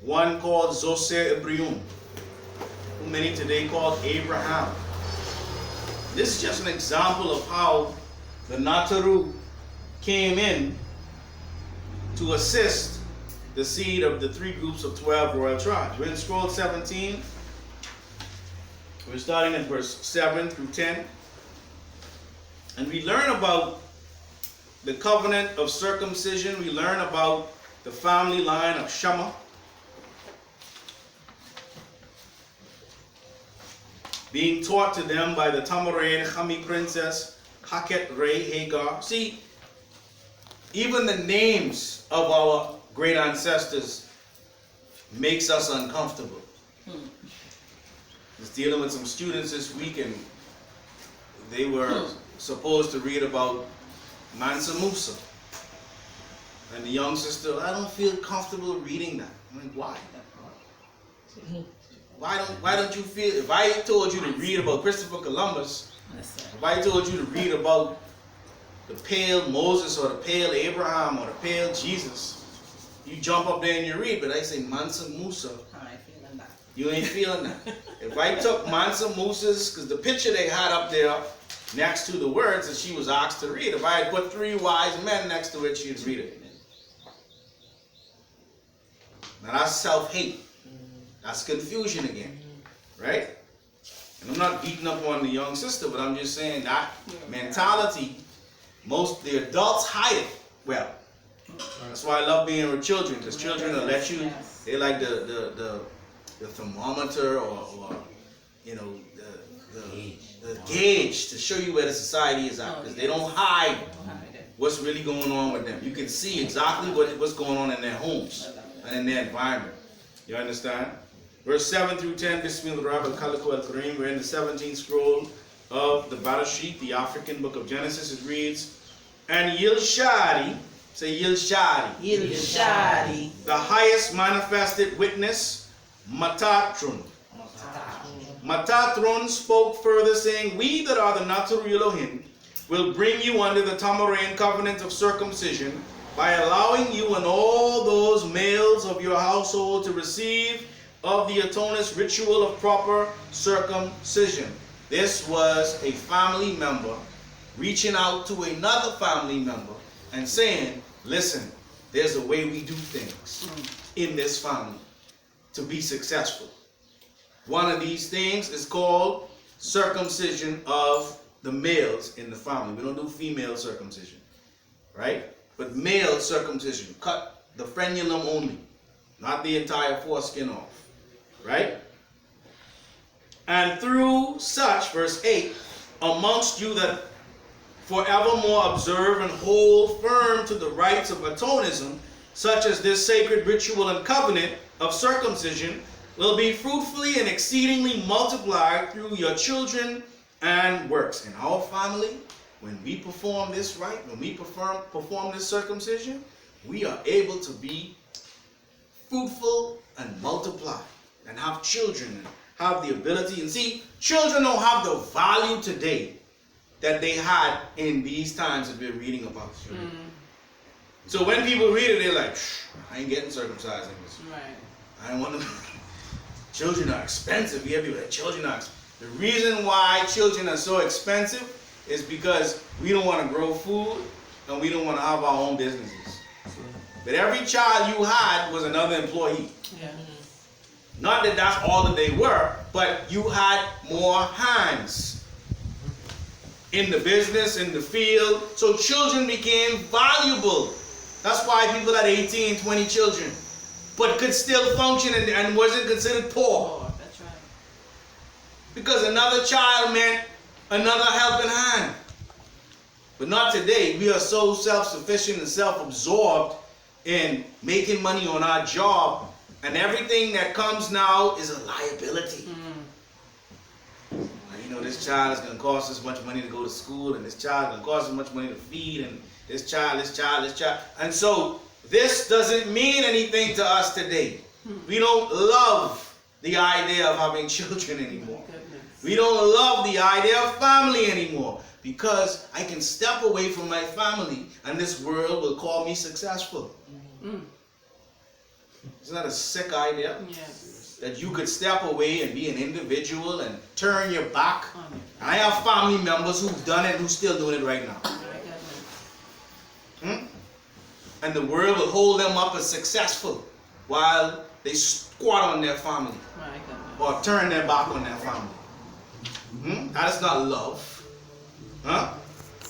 one called Zosé Ibrium, who many today call Abraham. This is just an example of how the Nataru came in to assist the seed of the three groups of 12 royal tribes. We're in scroll 17. We're starting in verse 7 through 10. And we learn about the covenant of circumcision. We learn about the family line of Shammah. Being taught to them by the Tamarane Chami princess, Haket Rei Hagar. See, even the names of our great ancestors makes us uncomfortable. I was dealing with some students this week, and they were supposed to read about Mansa Musa. And the young sister, I don't feel comfortable reading that. I'm like, why? Why don't you feel, if I told you to read about Christopher Columbus, if I told you to read about the pale Moses or the pale Abraham or the pale Jesus, you jump up there and you read, but I say Mansa Musa, you ain't feeling that. If I took Mansa Musa's, because the picture they had up there next to the words that she was asked to read, if I had put three wise men next to it, she'd read it. Now that's self-hate. That's confusion again, right? And I'm not beating up on the young sister, but I'm just saying that mentality, most the adults hide it well. That's why I love being with children, because children will let you. They like the thermometer or you know the gauge to show you where the society is at, because they don't hide what's really going on with them. You can see exactly what's going on in their homes and in their environment. You understand? Verse 7 through 10, Bismillah Rabbi Kaliko El Kareem. We're in the 17th scroll of the Barashit, the African book of Genesis. It reads, and Yilshari, say Yilshari. Yilshari. The highest manifested witness, Matatrun. Matatrun spoke further, saying, we that are the Nataru Elohim will bring you under the Tamarane covenant of circumcision by allowing you and all those males of your household to receive of the Atonist ritual of proper circumcision. This was a family member reaching out to another family member and saying, listen, there's a way we do things in this family to be successful. One of these things is called circumcision of the males in the family. We don't do female circumcision, right? But male circumcision, cut the frenulum only, not the entire foreskin off, right? And through such, verse 8, amongst you that forevermore observe and hold firm to the rites of atonism, such as this sacred ritual and covenant of circumcision, will be fruitfully and exceedingly multiplied through your children and works. In our family, when we perform this rite, when we perform this circumcision, we are able to be fruitful and multiply and have children and have the ability. And see, children don't have the value today that they had in these times that we're reading about. So when people read it, they're like, I ain't getting circumcised in this. I don't want to. Children are expensive. We have people that children are expensive. The reason why children are so expensive is because we don't want to grow food and we don't want to have our own businesses. But every child you had was another employee. Not that that's all that they were, but you had more hands in the business, in the field. So children became valuable. That's why people had 18, 20 children, but could still function and wasn't considered poor. That's right. Because another child meant another helping hand. But not today. We are so self-sufficient and self-absorbed in making money on our job, and everything that comes now is a liability. You know, this child is going to cost us much money to go to school, and this child is going to cost us much money to feed, and this child. And so this doesn't mean anything to us today. We don't love the idea of having children anymore. We don't love the idea of family anymore, because I can step away from my family and this world will call me successful. Isn't that a sick idea? Yes. That you could step away and be an individual and turn your back. Oh, And I have family members who've done it, who's still doing it right now. my goodness. And the world will hold them up as successful while they squat on their family My goodness. or turn their back on their family. That is not love. Huh?